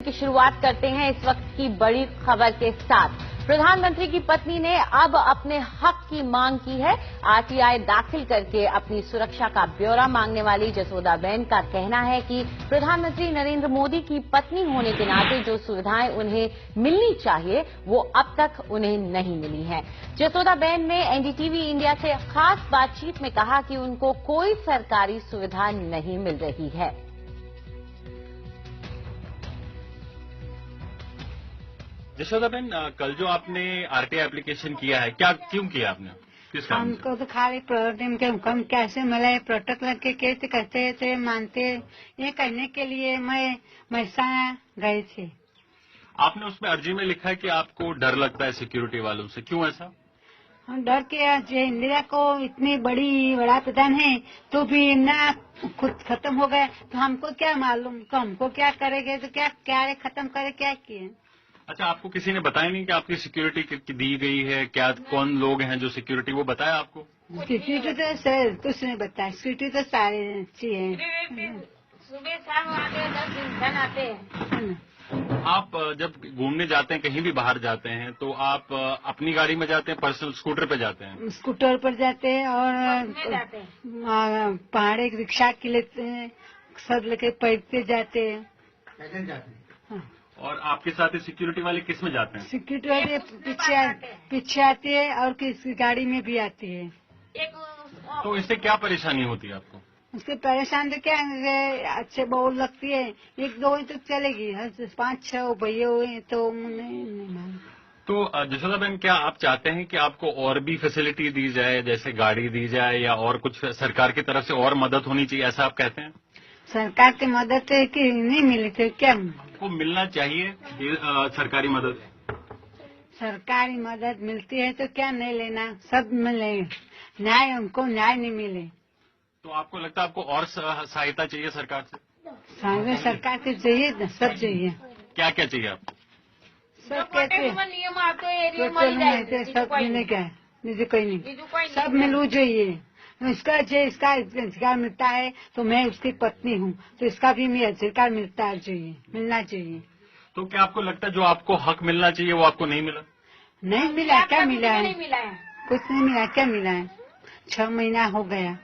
की शुरुआत करते हैं इस वक्त की बड़ी खबर के साथ। प्रधानमंत्री की पत्नी ने अब अपने हक की मांग की है। आरटीआई दाखिल करके अपनी सुरक्षा का ब्यौरा मांगने वाली जसोदाबेन का कहना है कि प्रधानमंत्री नरेंद्र मोदी की पत्नी होने के नाते जो सुविधाएं उन्हें मिलनी चाहिए वो अब तक उन्हें नहीं मिली हैं। जसोदाबेन ने एनडीटीवी इंडिया से खास बातचीत में कहा कि उनको कोई सरकारी सुविधा नहीं मिल रही है। जसोदाबेन, कल जो आपने आरटीआई एप्लीकेशन किया है, क्यों किया आपने? किस कारण? हमको तो खाली प्रोटीन के हुक्म कैसे मिले, प्रोटोकॉल के कैसे करते थे मानते, ये करने के लिए मैं महसाना गई थी। आपने उसमें अर्जी में लिखा है कि आपको डर लगता है सिक्योरिटी वालों से, क्यों ऐसा? हम डर के जो इंदिरा को इतनी बड़ा प्रधान है तो भी ना खुद खत्म हो गए तो हमको क्या मालूम, तो हमको क्या करेंगे, तो क्या खत्म करे, क्या किए। अच्छा, आपको किसी ने बताया नहीं कि आपकी सिक्योरिटी दी गई है? क्या कौन लोग हैं जो सिक्योरिटी, वो बताया आपको? सिक्योरिटी तो सर कुछ नहीं बताया, सिक्योरिटी तो सारे अच्छी है। सुबह शाम आते हैं, 10 दिन आते हैं। आप जब घूमने जाते हैं, कहीं भी बाहर जाते हैं, तो आप अपनी गाड़ी में जाते हैं, पर्सनल स्कूटर पे जाते हैं? स्कूटर पर जाते हैं और पहाड़ी रिक्शा के लेते हैं, सब लेके पैदल जाते हैं। पैदल जाते हैं? और आपके साथ सिक्योरिटी वाले किस में जाते हैं? सिक्योरिटी वाले पीछे आती है और किसी गाड़ी में भी आती है। तो इससे क्या परेशानी होती है आपको? उससे परेशान तो क्या अच्छे बहुत लगती है, 1-2 तो चलेगी, 5-6 भैया हुए तो नहीं मालूम। तो जसोदाबेन, क्या आप चाहते हैं कि आपको और भी फैसिलिटी दी जाए, जैसे गाड़ी दी जाए या और कुछ सरकार की तरफ से और मदद होनी चाहिए, ऐसा आप कहते हैं? सरकार की मदद की नहीं मिली तो क्या को मिलना चाहिए सरकारी मदद? सरकारी मदद मिलती है तो क्या नहीं लेना, सब मिले, न्याय उनको न्याय नहीं मिले। तो आपको लगता है आपको और सहायता चाहिए सरकार से? सरकार से चाहिए, सब चाहिए। क्या क्या चाहिए आपको? सब कहते सब मिलने क्या है, मुझे कोई नहीं, सब मिलू चाहिए। इसका अधिकार मिलता है तो मैं उसकी पत्नी हूँ, तो इसका भी मुझे अधिकार मिलना चाहिए। तो क्या आपको लगता है जो आपको हक मिलना चाहिए वो आपको नहीं मिला? नहीं मिला, क्या मिला है? कुछ नहीं मिला, क्या मिला है? 6 महीना हो गया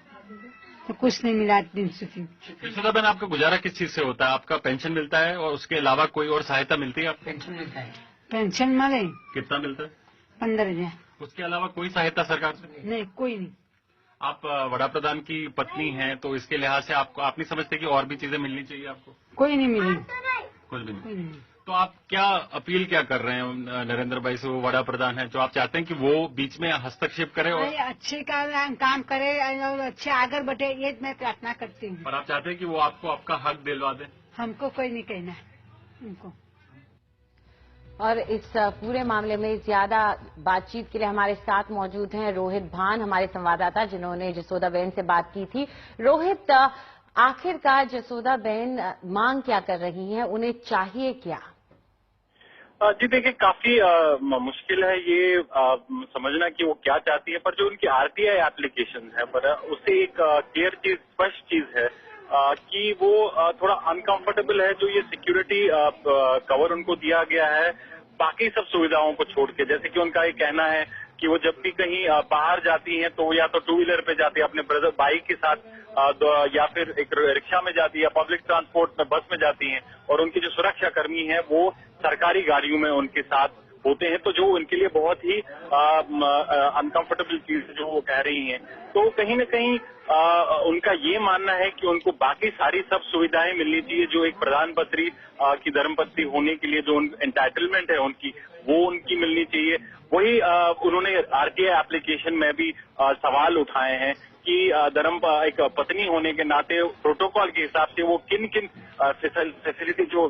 तो कुछ नहीं मिला दिन से। जसोदाबेन, आपका गुजारा किस चीज से होता है? आपका पेंशन मिलता है और उसके अलावा कोई और सहायता मिलती है आपको? पेंशन मिलता है। पेंशन मिले? कितना मिलता है? 15,000। उसके अलावा कोई सहायता सरकार से? नहीं, कोई नहीं। आप वड़ा प्रधान की पत्नी हैं, तो इसके लिहाज से आपको, आप नहीं समझते कि और भी चीजें मिलनी चाहिए आपको? कोई नहीं मिली, कुछ भी नहीं। तो आप क्या अपील क्या कर रहे हैं नरेंद्र भाई से? वो वड़ा प्रधान है, जो आप चाहते हैं कि वो बीच में हस्तक्षेप करे और अच्छे काम करे और अच्छे आगे बढ़े, ये मैं प्रार्थना करती हूँ। और आप चाहते हैं कि वो आपको आपका हक दिलवा दे? हमको कोई नहीं कहना उनको। और इस पूरे मामले में ज्यादा बातचीत के लिए हमारे साथ मौजूद हैं रोहित भान, हमारे संवाददाता, जिन्होंने जसोदाबेन से बात की थी। रोहित, आखिरकार जसोदाबेन मांग क्या कर रही हैं, उन्हें चाहिए क्या? जी देखिए, काफी मुश्किल है ये समझना कि वो क्या चाहती है, पर जो उनकी आरटीआई एप्लीकेशन है, पर उससे एक क्लियर चीज, स्पष्ट चीज है कि वो थोड़ा अनकंफर्टेबल है जो ये सिक्योरिटी कवर उनको दिया गया है बाकी सब सुविधाओं को छोड़ के। जैसे कि उनका ये कहना है कि वो जब भी कहीं बाहर जाती हैं तो या तो 2 व्हीलर पे जाती है अपने ब्रदर बाइक के साथ, या फिर एक रिक्शा में जाती है, पब्लिक ट्रांसपोर्ट में बस में जाती हैं, और उनके जो सुरक्षा कर्मी हैं वो सरकारी गाड़ियों में उनके साथ होते हैं, तो जो उनके लिए बहुत ही अनकंफर्टेबल चीज जो वो कह रही हैं। तो कहीं न कहीं उनका ये मानना है कि उनको बाकी सारी सब सुविधाएं मिलनी चाहिए जो एक प्रधानमंत्री की धर्मपत्नी होने के लिए जो एंटाइटलमेंट है उनकी, वो उनकी मिलनी चाहिए। वही उन्होंने आरटीआई एप्लीकेशन में भी सवाल उठाए हैं कि एक पत्नी होने के नाते प्रोटोकॉल के हिसाब से वो किन किन फैसिलिटी जो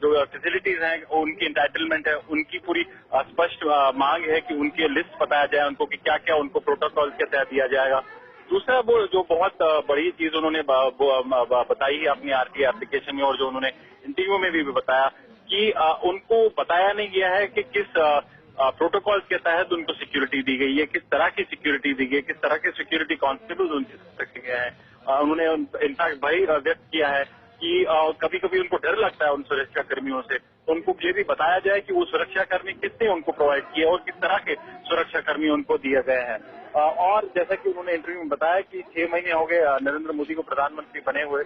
फैसिलिटीज हैं, उनकी एंटाइटलमेंट है, उनकी पूरी स्पष्ट मांग है कि उनकी लिस्ट बताया जाए उनको कि क्या क्या उनको प्रोटोकॉल के तहत दिया जाएगा। दूसरा, वो जो बहुत बड़ी चीज उन्होंने बताई है अपनी आरटीआई एप्लीकेशन में, और जो उन्होंने इंटरव्यू में भी बताया कि उनको बताया नहीं गया है कि किस प्रोटोकॉल के तहत उनको सिक्योरिटी दी गई है, किस तरह की सिक्योरिटी दी गई, किस तरह के सिक्योरिटी कॉन्स्टेबल उनके रखे गए हैं। उन्होंने इनफैक्ट भय व्यक्त किया है कि कभी कभी उनको डर लगता है उन सुरक्षा कर्मियों से, तो उनको ये भी बताया जाए कि वो सुरक्षा कर्मी किसने उनको प्रोवाइड किए और किस तरह के सुरक्षा कर्मी उनको दिए गए हैं। और जैसा कि उन्होंने इंटरव्यू में बताया कि 6 महीने हो गए नरेंद्र मोदी को प्रधानमंत्री बने हुए,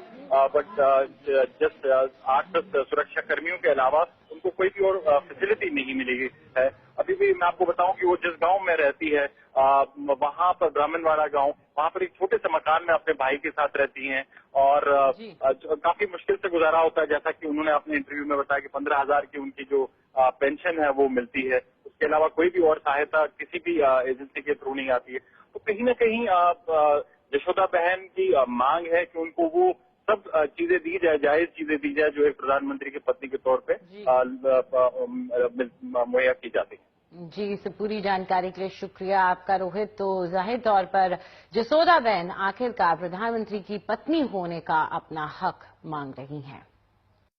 बट जस्ट 8-10 सुरक्षा कर्मियों के अलावा उनको कोई भी और फैसिलिटी नहीं मिली है। अभी भी मैं आपको बताऊं कि वो जिस गांव में रहती है, वहां पर ब्राह्मणवाड़ा गांव, वहां पर एक छोटे से मकान में अपने भाई के साथ रहती हैं और काफी मुश्किल से गुजारा होता है। जैसा कि उन्होंने अपने इंटरव्यू में बताया कि 15,000 की उनकी जो पेंशन है वो मिलती है, उसके अलावा कोई भी और सहायता किसी भी एजेंसी के थ्रू नहीं आती है। तो कहीं ना कहीं यशोदा बहन की मांग है कि उनको वो सब चीजें दी जाए, जायज चीजें दी जाए जो एक प्रधानमंत्री की पत्नी के तौर पे मुहैया की जाती है। जी, इस पूरी जानकारी के लिए शुक्रिया आपका रोहित। तो जाहिर तौर पर जसोदा बहन आखिरकार प्रधानमंत्री की पत्नी होने का अपना हक मांग रही हैं।